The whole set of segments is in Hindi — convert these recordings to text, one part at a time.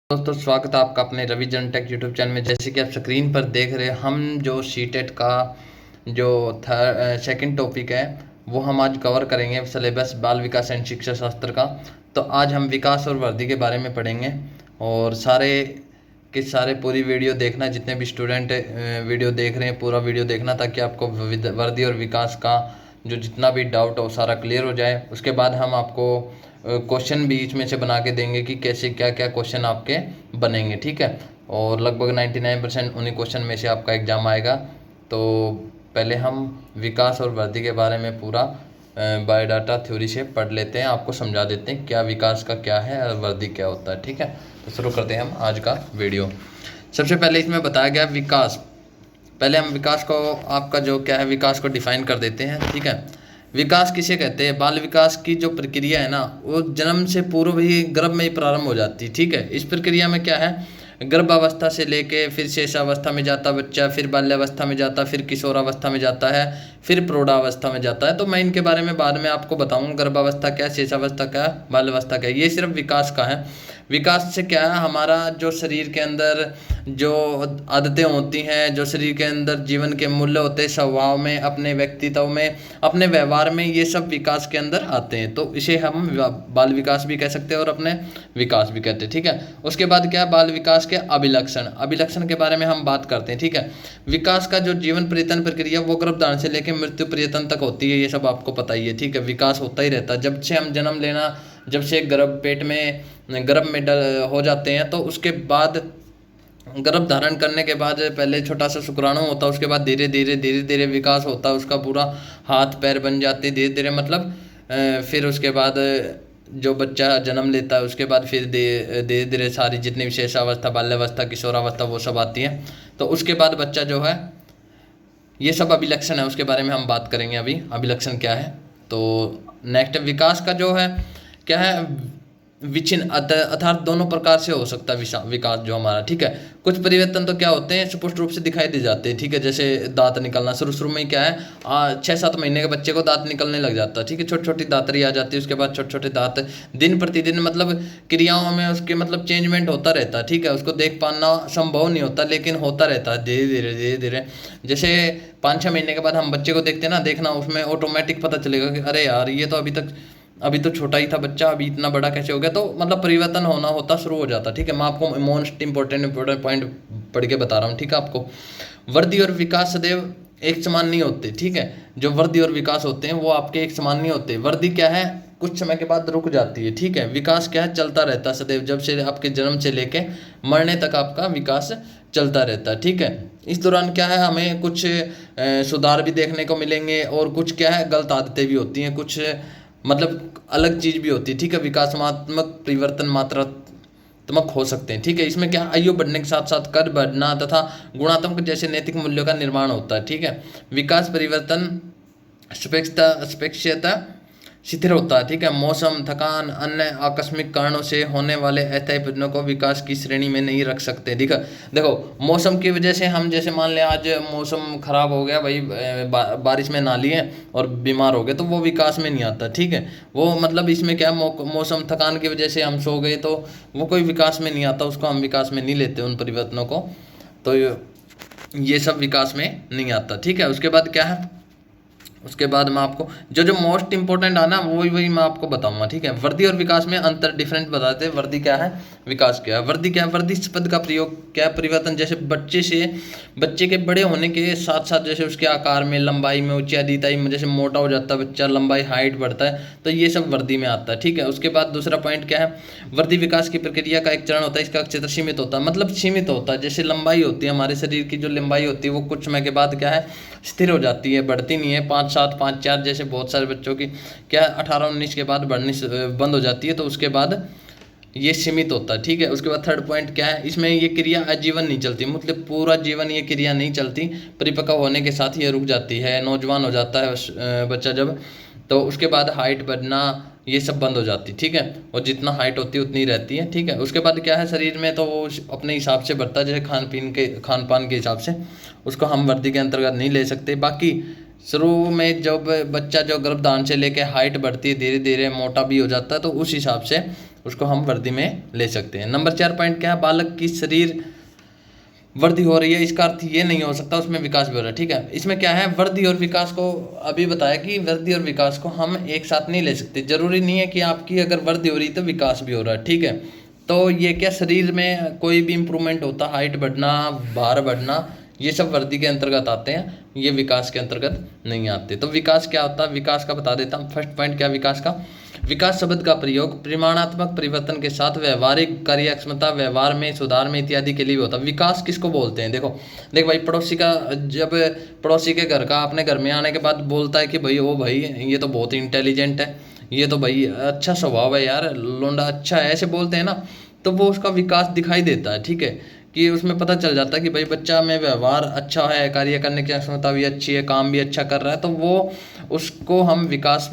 दोस्तों स्वागत है आपका अपने रविजन टेक यूट्यूब चैनल में। जैसे कि आप स्क्रीन पर देख रहे हैं, हम जो सीटेट का जो सेकंड टॉपिक है वो हम आज कवर करेंगे, सिलेबस बाल विकास एंड शिक्षा शास्त्र का। तो आज हम विकास और वर्दी के बारे में पढ़ेंगे और सारे के सारे पूरी वीडियो देखना। जितने भी स्टूडेंट वीडियो देख रहे हैं पूरा वीडियो देखना, ताकि आपको वर्दी और विकास का जो जितना भी डाउट हो सारा क्लियर हो जाए। उसके बाद हम आपको क्वेश्चन बीच में से बना के देंगे कि कैसे क्या क्या क्वेश्चन आपके बनेंगे, ठीक है। और लगभग 99% उन्हीं क्वेश्चन में से आपका एग्ज़ाम आएगा। तो पहले हम विकास और वृद्धि के बारे में पूरा बायोडाटा थ्योरी से पढ़ लेते हैं, आपको समझा देते हैं क्या विकास का क्या है और वृद्धि क्या होता है, ठीक है। तो शुरू करते हैं हम आज का वीडियो। सबसे पहले इसमें बताया गया विकास। पहले हम विकास को आपका जो क्या है विकास को डिफाइन कर देते हैं, ठीक है। विकास किसे कहते हैं? बाल विकास की जो प्रक्रिया है ना, वो जन्म से पूर्व ही गर्भ में ही प्रारंभ हो जाती है, ठीक है। इस प्रक्रिया में क्या है, गर्भावस्था से लेके फिर शेषावस्था में जाता बच्चा, फिर बाल्यावस्था में जाता, फिर किशोरावस्था में जाता है, फिर प्रौढ़ावस्था में जाता है। तो मैं इनके बारे में बाद में आपको बताऊंगा, गर्भावस्था क्या, शेषावस्था क्या, बाल्यावस्था क्या। ये सिर्फ विकास का है। विकास से क्या है, हमारा जो शरीर के अंदर जो आदतें होती हैं, जो शरीर के अंदर जीवन के मूल्य होते हैं, स्वभाव में, अपने व्यक्तित्व में, अपने व्यवहार में, ये सब विकास के अंदर आते हैं। तो इसे हम बाल विकास भी कह सकते हैं और अपने विकास भी कहते हैं, ठीक है। उसके बाद क्या है, बाल विकास के अभिलक्षण। अभिलक्षण के बारे में हम बात करते हैं, ठीक है। विकास का जो जीवन पर्यटन प्रक्रिया वो गर्भधारण से लेकर मृत्यु पर्यटन तक होती है, ये सब आपको पता ही है, ठीक है। विकास होता ही रहता है जब से हम जन्म लेना, जब से पेट में गर्भ में हो जाते हैं, तो उसके बाद गर्भ धारण करने के बाद पहले छोटा सा शुक्राणु होता है, उसके बाद धीरे धीरे विकास होता है, उसका पूरा हाथ पैर बन जाते धीरे धीरे, मतलब फिर उसके बाद जो बच्चा जन्म लेता है उसके बाद फिर धीरे धीरे सारी जितनी विशेष अवस्था, बाल्यावस्था, किशोरावस्था वो सब आती है। तो उसके बाद बच्चा जो है, ये सब अभिलक्षण है, उसके बारे में हम बात करेंगे अभी अभिलक्षण क्या है। तो नेक्स्ट विकास का जो है क्या है, विचिन्न अर्थात दोनों प्रकार से हो सकता है विकास जो हमारा, ठीक है। कुछ परिवर्तन तो क्या होते हैं, स्पष्ट रूप से दिखाई दे जाते हैं, ठीक है। जैसे दांत निकलना, शुरू में क्या है 6-7 महीने के बच्चे को दांत निकलने लग जाता है, ठीक है। छोटी छोटी दांतरी आ जाती है, उसके बाद छोटे छोटे दांत, दिन प्रतिदिन मतलब क्रियाओं में उसके मतलब चेंजमेंट होता रहता है, ठीक है। उसको देख पाना संभव नहीं होता, लेकिन होता रहता है धीरे धीरे। जैसे 5-6 महीने के बाद हम बच्चे को देखते हैं ना, देखना उसमें ऑटोमेटिक पता चलेगा कि अरे यार ये तो अभी तो छोटा ही था बच्चा, अभी इतना बड़ा कैसे हो गया। तो मतलब परिवर्तन होता शुरू हो जाता, ठीक है। मैं आपको मोस्ट इंपॉर्टेंट पॉइंट पढ़ के बता रहा हूँ, ठीक है। आपको वृद्धि और विकास सदैव एक समान नहीं होते, ठीक है। जो वृद्धि और विकास होते हैं वो आपके एक समान नहीं होते। वृद्धि क्या है, कुछ समय के बाद रुक जाती है, ठीक है। विकास क्या है, चलता रहता है सदैव, जब से आपके जन्म से लेके मरने तक आपका विकास चलता रहता है, ठीक है। इस दौरान क्या है, हमें कुछ सुधार भी देखने को मिलेंगे और कुछ क्या है गलत आदतें भी होती हैं, कुछ मतलब अलग चीज़ भी होती है, ठीक है। विकासात्मक परिवर्तन मात्रात्मक हो सकते हैं, ठीक है। इसमें क्या आयु बढ़ने के साथ साथ कद बढ़ना तथा गुणात्मक जैसे नैतिक मूल्यों का निर्माण होता है, ठीक है। विकास परिवर्तन सापेक्षता शिथिल होता है, ठीक है। मौसम, थकान, अन्य आकस्मिक कारणों से होने वाले अस्थायी परिवर्तनों को विकास की श्रेणी में नहीं रख सकते, ठीक है। देखो मौसम की वजह से हम जैसे मान लें आज मौसम खराब हो गया भाई, बारिश में नाली है और बीमार हो गए, तो वो विकास में नहीं आता, ठीक है। वो मतलब इसमें क्या मौसम, थकान की वजह से हम सो गए, तो वो कोई विकास में नहीं आता, उसको हम विकास में नहीं लेते उन परिवर्तनों को। तो ये सब विकास में नहीं आता, ठीक है। उसके बाद क्या है, उसके बाद मैं आपको जो मोस्ट इंपॉर्टेंट आना वही मैं आपको बताऊंगा, ठीक है। वृद्धि और विकास में अंतर डिफरेंट बताते हैं। वृद्धि क्या है, विकास क्या है। वृद्धि क्या है, वृद्धि पद का प्रयोग क्या, परिवर्तन जैसे बच्चे के बड़े होने के साथ साथ जैसे उसके आकार में, लंबाई में, ऊंचाई में, जैसे मोटा हो जाता है बच्चा, लंबाई हाइट बढ़ता है, तो ये सब वृद्धि में आता है, ठीक है। उसके बाद दूसरा पॉइंट क्या है, वृद्धि विकास की प्रक्रिया का एक चरण होता है, इसका क्षेत्र सीमित होता है, मतलब सीमित होता है। जैसे लंबाई होती है, हमारे शरीर की जो लंबाई होती है वो कुछ समय के बाद क्या है स्थिर हो जाती है, बढ़ती नहीं है। 5-7, 5-4 जैसे बहुत सारे बच्चों की क्या 18-19 के बाद बढ़नी बंद हो जाती है, तो उसके बाद ये सीमित होता है, ठीक है। उसके बाद थर्ड पॉइंट क्या है, इसमें ये क्रिया आजीवन नहीं चलती, मतलब पूरा जीवन ये क्रिया नहीं चलती, परिपक्व होने के साथ ही ये रुक जाती है। नौजवान हो जाता है बच्चा जब, तो उसके बाद हाइट बढ़ना ये सब बंद हो जाती है, ठीक है। और जितना हाइट होती है उतनी रहती है, ठीक है। उसके बाद क्या है, शरीर में तो वो अपने हिसाब से बढ़ता है, जैसे खान पान के हिसाब से, उसको हम वृद्धि के अंतर्गत नहीं ले सकते। बाकी शुरू में जब बच्चा जो गर्भधारण से लेके हाइट बढ़ती है, धीरे धीरे मोटा भी हो जाता है, तो उस हिसाब से उसको हम वृद्धि में ले सकते हैं। नंबर 4 पॉइंट क्या है, बालक की शरीर वृद्धि हो रही है, इसका अर्थ ये नहीं हो सकता उसमें विकास भी हो रहा है। ठीक है, इसमें क्या है, वृद्धि और विकास को अभी बताया कि वृद्धि और विकास को हम एक साथ नहीं ले सकते। जरूरी नहीं है कि आपकी अगर वृद्धि हो रही है तो विकास भी हो रहा है। ठीक है, तो ये क्या, शरीर में कोई भी इंप्रूवमेंट होता, हाइट बढ़ना, भार बढ़ना, ये सब वृद्धि के अंतर्गत आते हैं, ये विकास के अंतर्गत नहीं आते। तो विकास क्या होता है, विकास का बता देता हूँ। फर्स्ट पॉइंट क्या विकास का, विकास शब्द का प्रयोग परिमाणात्मक परिवर्तन के साथ व्यवहारिक कार्यक्षमता, व्यवहार में सुधार में इत्यादि के लिए भी होता है। विकास किसको बोलते हैं, देख भाई, पड़ोसी का, जब पड़ोसी के घर का अपने घर में आने के बाद बोलता है कि भाई ओ भाई ये तो बहुत इंटेलिजेंट है, ये तो भाई अच्छा स्वभाव है यार, लोंडा अच्छा है, ऐसे बोलते हैं ना, तो वो उसका विकास दिखाई देता है। ठीक है, कि उसमें पता चल जाता है कि भाई बच्चा में व्यवहार अच्छा है, कार्य करने की क्षमता भी अच्छी है, काम भी अच्छा कर रहा है, तो वो उसको हम विकास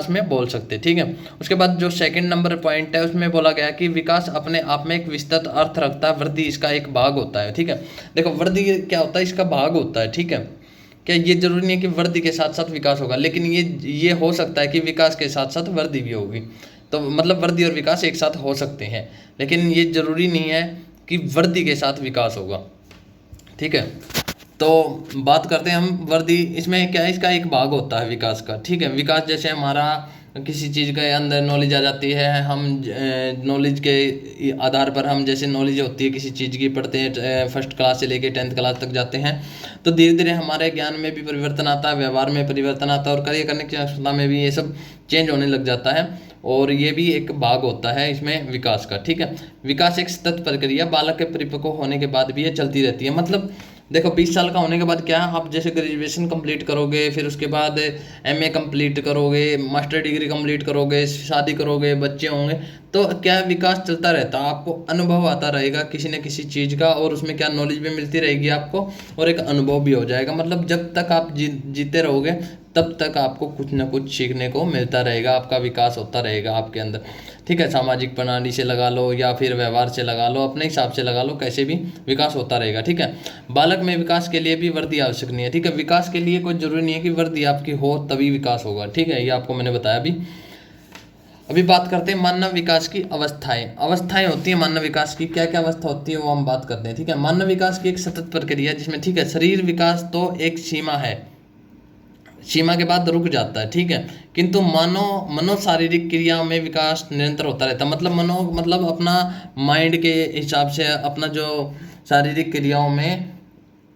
में बोल सकते हैं। ठीक है, उसके बाद जो सेकंड नंबर पॉइंट है उसमें बोला गया कि विकास अपने आप में एक विस्तृत अर्थ रखता है, वृद्धि इसका एक भाग होता है। ठीक है, देखो वृद्धि क्या होता है, इसका भाग होता है। ठीक है, क्या ये जरूरी नहीं है कि वृद्धि के साथ साथ विकास होगा, लेकिन ये हो सकता है कि विकास के साथ साथ वृद्धि भी होगी। तो मतलब वृद्धि और विकास एक साथ हो सकते हैं, लेकिन ये जरूरी नहीं है कि वृद्धि के साथ विकास होगा। ठीक है, तो बात करते हैं हम वृद्धि, इसमें क्या है, इसका एक भाग होता है विकास का। ठीक है, विकास जैसे हमारा किसी चीज़ के अंदर नॉलेज आ जाती है, हम नॉलेज के आधार पर हम जैसे नॉलेज होती है किसी चीज़ की, पढ़ते हैं फर्स्ट क्लास से लेके 10th क्लास तक जाते हैं, तो धीरे धीरे हमारे ज्ञान में भी परिवर्तन आता है, व्यवहार में परिवर्तन आता है, और कार्य करने की क्षमता में भी ये सब चेंज होने लग जाता है, और ये भी एक भाग होता है इसमें विकास का। ठीक है, विकास एक सतत प्रक्रिया, बालक के परिपक्व होने के बाद भी ये चलती रहती है। मतलब देखो 20 साल का होने के बाद क्या, आप जैसे ग्रेजुएशन कंप्लीट करोगे, फिर उसके बाद एमए कंप्लीट करोगे, मास्टर डिग्री कंप्लीट करोगे, शादी करोगे, बच्चे होंगे, तो क्या विकास चलता रहता है, आपको अनुभव आता रहेगा किसी न किसी चीज़ का, और उसमें क्या नॉलेज भी मिलती रहेगी आपको, और एक अनुभव भी हो जाएगा। मतलब जब तक आप जीते रहोगे तब तक आपको कुछ न कुछ सीखने को मिलता रहेगा, आपका विकास होता रहेगा आपके अंदर। ठीक है, सामाजिक प्रणाली से लगा लो या फिर व्यवहार से लगा लो, अपने हिसाब से लगा लो, कैसे भी विकास होता रहेगा। ठीक है, बालक में विकास के लिए भी वृद्धि आवश्यक नहीं है। ठीक है, विकास के लिए कोई जरूरी नहीं है कि वृद्धि आपकी हो तभी विकास होगा। ठीक है, ये आपको मैंने बताया। अभी बात करते हैं मानव विकास की अवस्थाएं होती हैं मानव विकास की, क्या क्या अवस्था होती है वो हम बात करते हैं। ठीक है, मानव विकास की एक सतत प्रक्रिया जिसमें, ठीक है, शरीर विकास तो एक सीमा है, सीमा के बाद रुक जाता है। ठीक है, किंतु मनो शारीरिक क्रियाओं में विकास निरंतर होता रहता है। मतलब अपना माइंड के हिसाब से अपना जो शारीरिक क्रियाओं में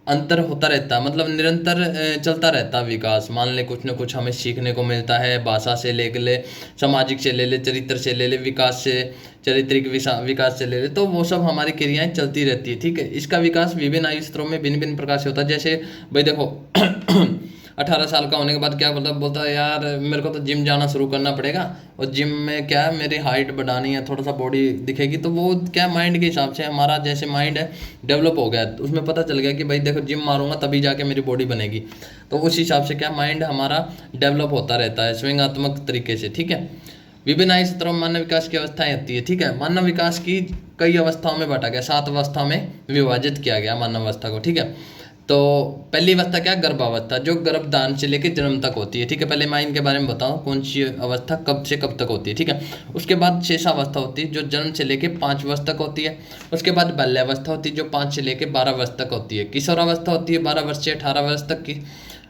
अंतर होता रहता है, मतलब निरंतर चलता रहता है विकास। मान ले कुछ न कुछ हमें सीखने को मिलता है, भाषा से ले सामाजिक से ले चरित्र से ले विकास से, चारित्रिक विकास से ले तो वो सब हमारी क्रियाएं चलती रहती है। ठीक है, इसका विकास विभिन्न आयु स्तरों में भिन्न भिन्न प्रकार से होता है। जैसे भाई देखो 18 साल का होने के बाद क्या बोलता है यार मेरे को तो जिम जाना शुरू करना पड़ेगा, और जिम में क्या है, मेरी हाइट बढ़ानी है, थोड़ा सा बॉडी दिखेगी, तो वो क्या माइंड के हिसाब से हमारा जैसे माइंड है डेवलप हो गया, उसमें पता चल गया कि भाई देखो जिम मारूंगा तभी जाके मेरी बॉडी बनेगी, तो उस हिसाब से क्या माइंड हमारा डेवलप होता रहता है स्वयंगात्मक तरीके से। ठीक है, विभिन्न आयु स्तरों में मानव विकास की अवस्थाएं होती है। ठीक है, मानव विकास की कई अवस्थाओं में बांटा गया, 7 अवस्था में विभाजित किया गया मानव अवस्था को। ठीक है, तो पहली अवस्था क्या, गर्भावस्था, जो गर्भधान से लेकर जन्म तक होती है। ठीक है, पहले मैं इनके बारे में बताऊं कौन सी अवस्था कब से कब तक होती है। ठीक है, उसके बाद शेषावस्था होती है जो जन्म से लेकर 5 वर्ष तक होती है। उसके बाद बाल्यावस्था होती है जो 5 से लेकर 12 वर्ष तक होती है। किशोरावस्था होती है 12 वर्ष से 18 वर्ष तक की,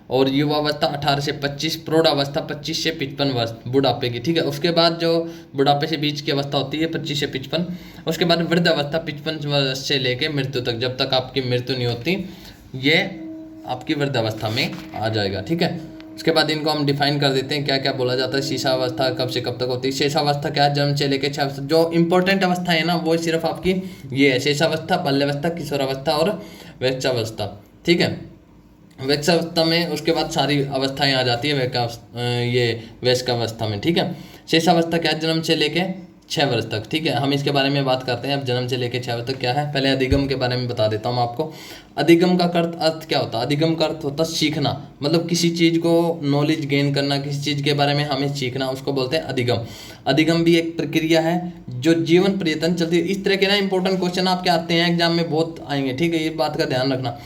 और युवावस्था 18 से 25, प्रौढ़ावस्था 25 से 55 वर्ष बुढ़ापे की। ठीक है, उसके बाद जो बुढ़ापे से बीच की अवस्था होती है 25 से 55, उसके बाद वृद्धावस्था 55 वर्ष से लेकर मृत्यु तक, जब तक आपकी मृत्यु नहीं होती ये आपकी वृद्धावस्था में आ जाएगा। ठीक है, उसके बाद इनको हम डिफाइन कर देते हैं क्या क्या बोला जाता है। शीशावस्था कब से कब तक होती है। शेषावस्था क्या है, जन्म से लेकर 6 वर्ष, जो इंपॉर्टेंट अवस्था है ना वो सिर्फ आपकी ये है, शेषावस्था, बाल्यावस्था, किशोरावस्था और वैक्षावस्था। ठीक है, वैक्षावस्था में उसके बाद सारी अवस्थाएं आ जाती है ये वयस्कावस्था में। ठीक है, शेषावस्था क्या है, जन्म से लेके 6 वर्ष तक। ठीक है, हम इसके बारे में बात करते हैं अब, जन्म से लेकर 6 वर्ष तक क्या है। पहले अधिगम के बारे में बता देता हूँ आपको। अधिगम का अर्थ क्या होता है, अधिगम का अर्थ होता है सीखना, मतलब किसी चीज़ को नॉलेज गेन करना, किसी चीज़ के बारे में हमें सीखना, उसको बोलते हैं अधिगम। अधिगम भी एक प्रक्रिया है जो जीवन पर्यटन चलती है। इस तरह के ना इंपॉर्टेंट क्वेश्चन आपके आते हैं एग्जाम में बहुत आएंगे। ठीक है, ये बात का ध्यान रखना।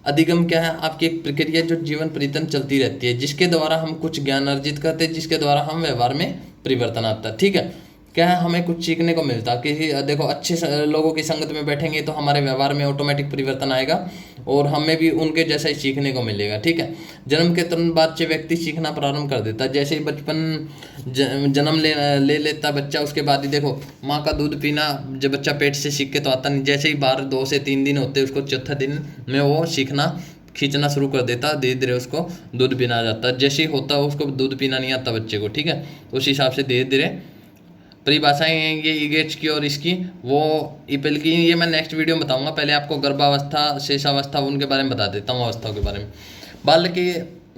अधिगम क्या है, आपकी एक प्रक्रिया जो जीवन पर्यटन चलती रहती है, जिसके द्वारा हम कुछ ज्ञान अर्जित करते हैं, जिसके द्वारा हम व्यवहार में परिवर्तन आता है। ठीक है, क्या है, हमें कुछ सीखने को मिलता। किसी देखो अच्छे लोगों की संगत में बैठेंगे तो हमारे व्यवहार में ऑटोमेटिक परिवर्तन आएगा और हमें भी उनके जैसा ही सीखने को मिलेगा। ठीक है, जन्म के तुरंत बाद से व्यक्ति सीखना प्रारंभ कर देता है। जैसे ही बचपन जन्म ले लेता बच्चा, उसके बाद ही देखो माँ का दूध पीना जब बच्चा पेट से सीख के तो आता नहीं, जैसे ही बाहर 2 से 3 दिन होते उसको चौथा दिन में वो सीखना खींचना शुरू कर देता, धीरे धीरे उसको दूध पीना आ जाता है। जैसे ही होता उसको दूध पीना नहीं आता बच्चे को। ठीक है, उस हिसाब से धीरे धीरे परिभाषाएं हैं ये ईगेच की और इसकी, वो ईपेल की, ये मैं नेक्स्ट वीडियो में बताऊंगा। पहले आपको गर्भावस्था, शेषावस्था, उनके बारे में बता देता हूँ, अवस्थाओं के बारे में।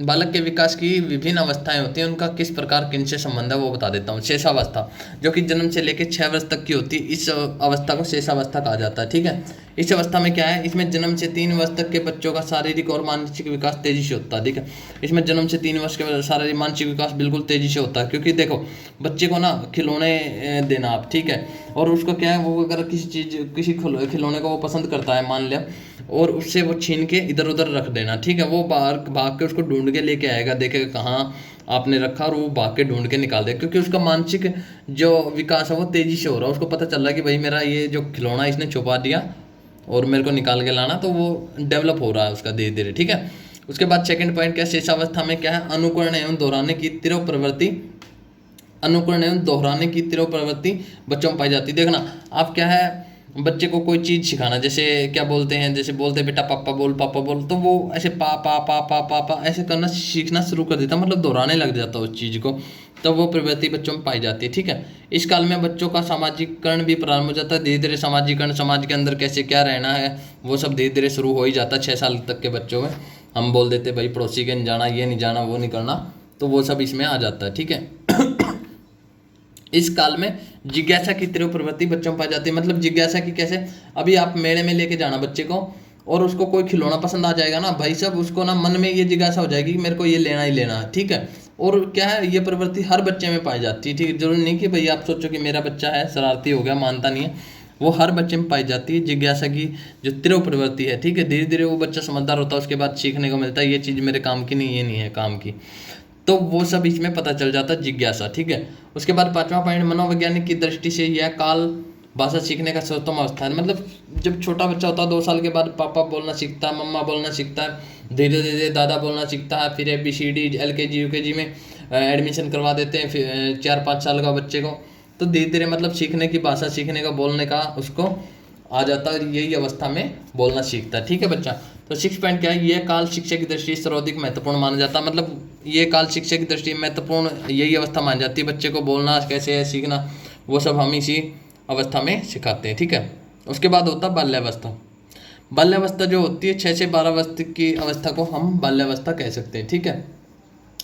बालक के विकास की विभिन्न अवस्थाएं होती हैं, उनका किस प्रकार किनसे संबंध है वो बता देता हूँ। शेषावस्था जो कि जन्म से लेकर 6 वर्ष तक की होती है, इस अवस्था को शेषावस्था कहा जाता है। ठीक है, इस अवस्था में क्या है, इसमें जन्म से 3 वर्ष तक के बच्चों का शारीरिक और मानसिक विकास तेजी से होता है। ठीक है, इसमें जन्म से 3 वर्ष के शारीरिक मानसिक विकास बिल्कुल तेजी से होता है, क्योंकि देखो बच्चे को ना खिलौने देना आप, ठीक है, और उसको क्या है, वो अगर किसी खिलौने को वो पसंद करता है मान लिया, और उससे वो छीन के इधर उधर रख देना। ठीक है, वो बाहर भाग के उसको ढूंढ के लेके आएगा, देखेगा कहाँ आपने रखा और वो भाग के ढूंढ के निकाल देगा, क्योंकि उसका मानसिक जो विकास है वो तेजी से हो रहा है। उसको पता चल रहा है कि भाई मेरा ये जो खिलौना इसने छुपा दिया और मेरे को निकाल के लाना, तो वो डेवलप हो रहा है उसका धीरे धीरे। ठीक है, उसके बाद सेकंड पॉइंट क्या है, शेषावस्था में क्या है, अनुकरण एवं दोहराने की तीव्र प्रवृत्ति बच्चों में पाई जाती है। देखना आप क्या है, बच्चे को कोई चीज़ सिखाना, जैसे क्या बोलते हैं, जैसे बोलते हैं बेटा पापा बोल, तो वो ऐसे पा पा पा पा पा पा ऐसे करना सीखना शुरू कर देता, मतलब दोहराने लग जाता उस चीज़ को, तो वो प्रवृत्ति बच्चों में पाई जाती है। ठीक है, इस काल में बच्चों का सामाजिकरण भी प्रारंभ हो जाता है, धीरे धीरे सामाजिकरण, समाज के अंदर कैसे क्या रहना है वो सब धीरे धीरे शुरू हो ही जाता है। 6 साल तक के बच्चों में हम बोल देते भाई पड़ोसी के नहीं जाना, ये नहीं जाना, वो नहीं करना, तो वो सब इसमें आ जाता है। ठीक है, इस काल में जिज्ञासा की तीव्र प्रवृत्ति बच्चों में पाई जाती है। मतलब जिज्ञासा की कैसे, अभी आप मेले में लेके जाना बच्चे को और उसको कोई खिलौना पसंद आ जाएगा ना भाई साहब, उसको ना मन में ये जिज्ञासा हो जाएगी कि मेरे को ये लेना ही लेना है। ठीक है, और क्या है, ये प्रवृत्ति हर बच्चे में पाई जाती है। ठीक है, जरूरी नहीं कि भाई आप सोचो कि मेरा बच्चा है शरारती हो गया, मानता नहीं है, वो हर बच्चे में पाई जाती है जिज्ञासा की जो तीव्र प्रवृत्ति है। ठीक है, धीरे धीरे वो बच्चा समझदार होता है, उसके बाद सीखने को मिलता है ये चीज़ मेरे काम की नहीं, ये नहीं है काम की, तो वो सब इसमें पता चल जाता है जिज्ञासा। ठीक है, उसके बाद 5वां पॉइंट, मनोवैज्ञानिक की दृष्टि से यह काल भाषा सीखने का सर्वोत्तम अवस्था है। मतलब जब छोटा बच्चा होता है 2 साल के बाद पापा बोलना सीखता है, मम्मा बोलना सीखता है, धीरे धीरे दादा बोलना सीखता है, फिर ABCD LKG UKG में एडमिशन करवा देते हैं, फिर 4-5 साल का बच्चे को, तो धीरे धीरे मतलब सीखने की भाषा, सीखने का, बोलने का उसको आ जाता है, यही अवस्था में बोलना सीखता है। ठीक है बच्चा, तो 6 पॉइंट क्या है, ये काल शिक्षा की दृष्टि से सर्वाधिक महत्वपूर्ण माना जाता है। मतलब ये काल शिक्षा की दृष्टि में महत्वपूर्ण यही अवस्था मानी जाती है, बच्चे को बोलना कैसे है, सीखना, वो सब हम इसी अवस्था में सिखाते हैं। ठीक है, उसके बाद होता है बाल्यावस्था। बाल्यावस्था जो होती है 6 से 12 वर्ष की अवस्था को हम बाल्यावस्था कह सकते हैं। ठीक है,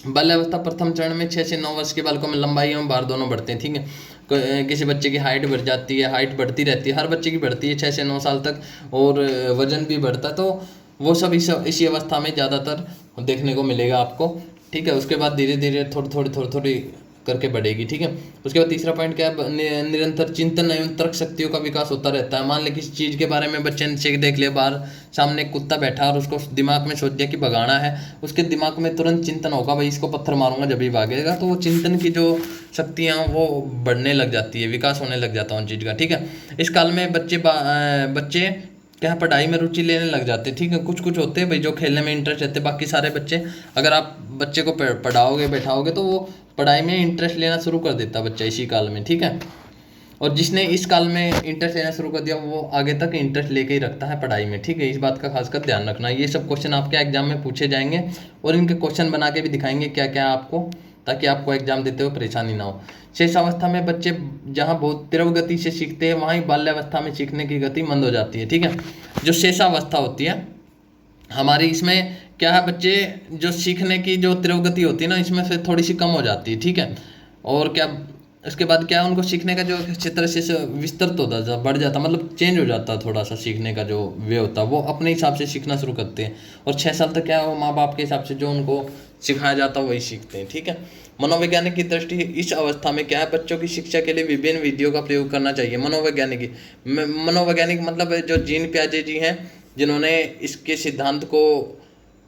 बाल्यावस्था प्रथम चरण में 6 से 9 वर्ष के बालकों में लंबाई एवं भार दोनों बढ़ते हैं। ठीक है, किसी बच्चे की हाइट बढ़ जाती है, हाइट बढ़ती रहती है, हर बच्चे की बढ़ती है 6 से 9 साल तक, और वजन भी बढ़ता है, तो वो सब इसी अवस्था में ज़्यादातर देखने को मिलेगा आपको। ठीक है, उसके बाद धीरे धीरे थोड़ी करके बढ़ेगी। ठीक है, उसके बाद तीसरा पॉइंट क्या है, निरंतर चिंतन एवं तर्क शक्तियों का विकास होता रहता है। मान लें किसी चीज़ के बारे में बच्चे ने देख लिया, बाहर सामने एक कुत्ता बैठा और उसको दिमाग में सोच दिया कि भगाना है, उसके दिमाग में तुरंत चिंतन होगा भाई इसको पत्थर मारूंगा जब भी भागेगा, तो वो चिंतन की जो शक्तियाँ वो बढ़ने लग जाती है, विकास होने लग जाता है उन चीज़ का। ठीक है, इस काल में बच्चे क्या पढ़ाई में रुचि लेने लग जाते हैं। ठीक है, कुछ होते हैं भाई जो खेलने में इंटरेस्ट रहते हैं, बाकी सारे बच्चे, अगर आप बच्चे को पढ़ाओगे बैठाओगे तो वो पढ़ाई में इंटरेस्ट लेना शुरू कर देता है बच्चा इसी काल में। ठीक है, और जिसने इस काल में इंटरेस्ट लेना शुरू कर दिया वो आगे तक इंटरेस्ट लेके ही रखता है पढ़ाई में। ठीक है, इस बात का खासकर ध्यान रखना। ये सब क्वेश्चन आपके एग्जाम में पूछे जाएंगे और इनके क्वेश्चन बना के भी दिखाएंगे क्या क्या आपको, ताकि आपको एग्जाम देते हुए परेशानी ना हो। शेषावस्था में बच्चे जहाँ बहुत तीव्र गति से सीखते हैं, वहाँ ही बाल्यावस्था में सीखने की गति मंद हो जाती है। ठीक है, जो शेषावस्था होती है हमारी, इसमें क्या है, बच्चे जो सीखने की जो तीव्र गति होती है ना, इसमें से थोड़ी सी कम हो जाती है। ठीक है, और क्या उसके बाद क्या उनको सीखने का जो क्षेत्र से विस्तृत होता है, बढ़ जाता, मतलब चेंज हो जाता है थोड़ा सा, सीखने का जो वे होता है वो अपने हिसाब से सीखना शुरू करते हैं। और 6 साल तक क्या है, वो माँ बाप के हिसाब से जो उनको सिखाया जाता है वही सीखते हैं। ठीक है, मनोवैज्ञानिक की दृष्टि इस अवस्था में क्या है, बच्चों की शिक्षा के लिए विभिन्न विधियों का प्रयोग करना चाहिए। मनोवैज्ञानिक मतलब जो जीन पियाजे जी हैं, जिन्होंने इसके सिद्धांत को,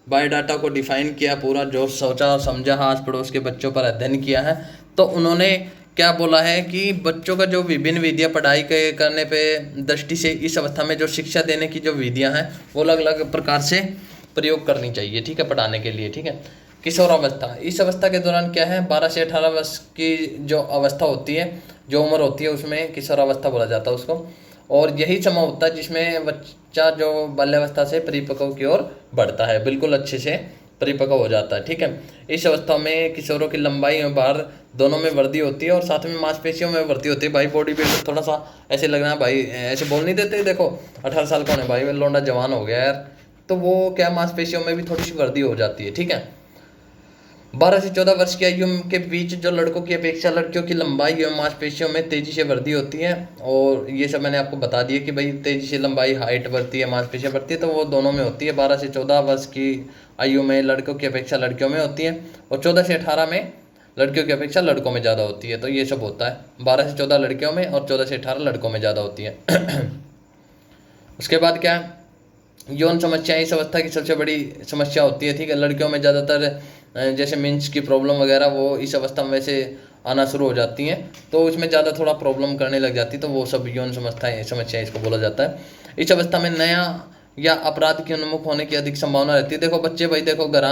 बायोडाटा को डिफाइन किया, पूरा जो सोचा समझा, आस पड़ोस के बच्चों पर अध्ययन किया है, तो उन्होंने क्या बोला है कि बच्चों का जो विभिन्न विधियाँ पढ़ाई के करने पे दृष्टि से इस अवस्था में जो शिक्षा देने की जो विधियाँ हैं वो अलग अलग प्रकार से प्रयोग करनी चाहिए, ठीक है, पढ़ाने के लिए, ठीक है। किशोरावस्था, इस अवस्था के दौरान क्या है 12 से 18 वर्ष की जो अवस्था होती है, जो उम्र होती है, उसमें किशोरावस्था बोला जाता है उसको। और यही समय होता है जिसमें बच्चा जो बाल्यावस्था से परिपक्व की ओर बढ़ता है, बिल्कुल अच्छे से परिपक्व हो जाता है, ठीक है। इस अवस्था में किशोरों की लंबाई और भार दोनों में वृद्धि होती है और साथ में मांसपेशियों में वृद्धि होती है। भाई बॉडी बिल्डर थोड़ा सा ऐसे लग रहा है भाई, ऐसे बोल नहीं देते, देखो 18 साल का होने भाई लौंडा जवान हो गया यार, तो वो क्या मांसपेशियों में भी थोड़ी सी वृद्धि हो जाती है, ठीक है। 12 से 14 वर्ष की आयु के बीच जो लड़कों की अपेक्षा लड़कियों की लंबाई एवं मांसपेशियों में तेजी से वृद्धि होती है। और ये सब मैंने आपको बता दिया कि भाई तेजी से लंबाई, हाइट बढ़ती है, मांसपेशियाँ बढ़ती है, तो वो दोनों में होती है। 12 से 14 वर्ष की आयु में लड़कों की अपेक्षा लड़कियों में होती है और 14 से 18 में लड़कियों की अपेक्षा लड़कों में ज़्यादा होती है। तो ये सब होता है, 12 से 14 लड़कियों में और 14 से 18 लड़कों में ज़्यादा होती है। उसके बाद क्या है, यौन समस्याएं इस अवस्था की सबसे बड़ी समस्या होती है, ठीक है। लड़कियों में ज़्यादातर जैसे मेंस की प्रॉब्लम वगैरह वो इस अवस्था में वैसे आना शुरू हो जाती हैं, तो उसमें ज़्यादा थोड़ा प्रॉब्लम करने लग जाती है, तो वो सब यौन समस्याएं इसको बोला जाता है। इस अवस्था में नया या अपराध के उन्मुख होने की अधिक संभावना रहती है। देखो बच्चे भाई देखो घर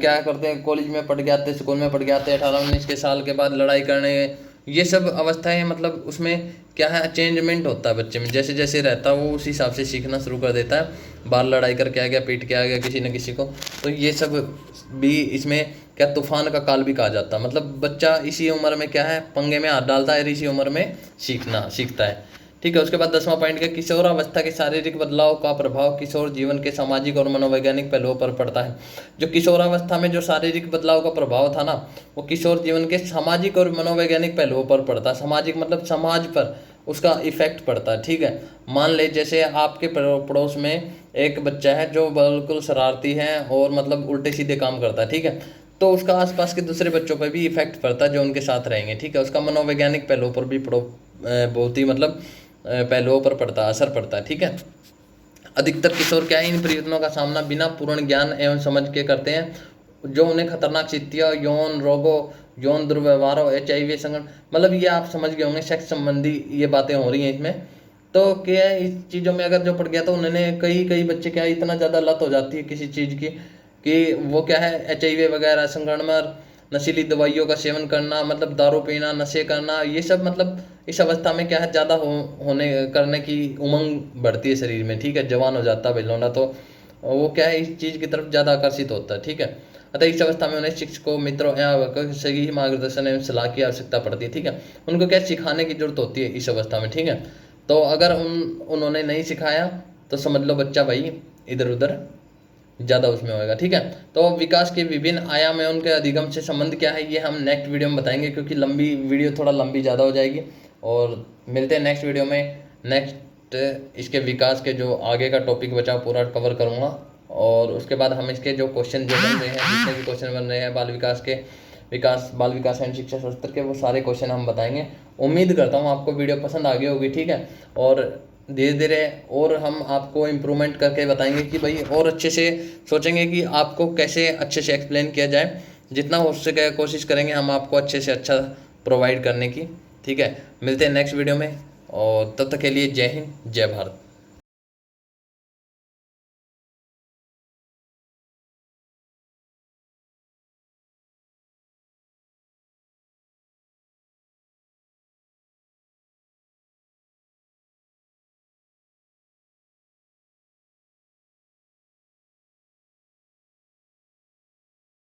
क्या करते हैं, कॉलेज में पढ़ के आते हैं, स्कूल में पढ़ के आते हैं, 18-19 के साल के बाद लड़ाई करने, ये सब अवस्थाएं मतलब उसमें क्या है चेंजमेंट होता है बच्चे में, जैसे जैसे रहता है वो उस हिसाब से सीखना शुरू कर देता है। बाहर लड़ाई करके आ गया, पीट के आ गया किसी न किसी को, तो ये सब भी इसमें क्या तूफान का काल भी कहा जाता है। मतलब बच्चा इसी उम्र में क्या है पंगे में हाथ डालता है और इसी उम्र में सीखता है, ठीक है। उसके बाद 10वां पॉइंट क्या, किशोरावस्था के शारीरिक बदलाव का प्रभाव किशोर जीवन के सामाजिक और मनोवैज्ञानिक पहलुओं पर पड़ता है। जो किशोरावस्था में जो शारीरिक बदलाव का प्रभाव था ना, वो किशोर जीवन के सामाजिक और मनोवैज्ञानिक पहलुओं पर पड़ता है। सामाजिक मतलब समाज पर उसका इफेक्ट पड़ता है, ठीक है। मान ले जैसे आपके पड़ोस में एक बच्चा है जो बिल्कुल शरारती है और मतलब उल्टे सीधे काम करता है, ठीक है, तो उसका आसपास के दूसरे बच्चों पर भी इफेक्ट पड़ता है जो उनके साथ रहेंगे, ठीक है। उसका मनोवैज्ञानिक पहलुओं पर भी बहुत ही मतलब पहलुओं पर पड़ता है, असर पड़ता है, ठीक है। अधिकतर किशोर क्या है इन परिवर्तनों का सामना बिना पूर्ण ज्ञान एवं समझ के करते हैं, जो उन्हें खतरनाक स्थितियों, यौन रोगों, यौन दुर्व्यवहारों, HIV संकट, मतलब ये आप समझ गए होंगे सेक्स संबंधी ये बातें हो रही हैं इसमें। तो क्या है इस चीज़ों में अगर जो पड़ गया तो उन्होंने कई बच्चे क्या इतना ज़्यादा लत हो जाती है किसी चीज़ की कि वो क्या है HIV वगैरह, संक्रमण, नशीली दवाइयों का सेवन करना, मतलब दारू पीना, नशे करना, ये सब मतलब इस अवस्था में क्या है ज़्यादा होने करने की उमंग बढ़ती है शरीर में, ठीक है। जवान हो जाता है बेलौंडा, तो वो क्या है इस चीज़ की तरफ ज़्यादा आकर्षित होता है, ठीक है। अतः इस अवस्था में उन्हें शिक्षकों, मित्रों या सही मार्गदर्शन एवं सलाह की आवश्यकता पड़ती है, ठीक है। उनको क्या सिखाने की जरूरत होती है इस अवस्था में, ठीक है। तो अगर उन्होंने नहीं सिखाया तो समझ लो बच्चा भाई इधर उधर ज़्यादा उसमें होएगा, ठीक है। तो विकास के विभिन्न आयाम है उनके अधिगम से संबंध क्या है ये हम नेक्स्ट वीडियो में बताएंगे, क्योंकि लंबी वीडियो थोड़ा लंबी ज़्यादा हो जाएगी। और मिलते हैं नेक्स्ट वीडियो में, नेक्स्ट इसके विकास के जो आगे का टॉपिक बचा पूरा कवर करूँगा। और उसके बाद हम इसके जो क्वेश्चन जो बन रहे हैं, जितने भी क्वेश्चन बन रहे हैं बाल विकास एवं शिक्षा शास्त्र के, वो सारे क्वेश्चन हम बताएंगे। उम्मीद करता हूँ आपको वीडियो पसंद आ गई होगी, ठीक है। और धीरे धीरे और हम आपको इम्प्रूवमेंट करके बताएंगे कि भाई और अच्छे से सोचेंगे कि आपको कैसे अच्छे से एक्सप्लेन किया जाए। जितना हो सके कोशिश करेंगे हम आपको अच्छे से अच्छा प्रोवाइड करने की, ठीक है। मिलते हैं नेक्स्ट वीडियो में, और तब तक के लिए जय हिंद, जय भारत।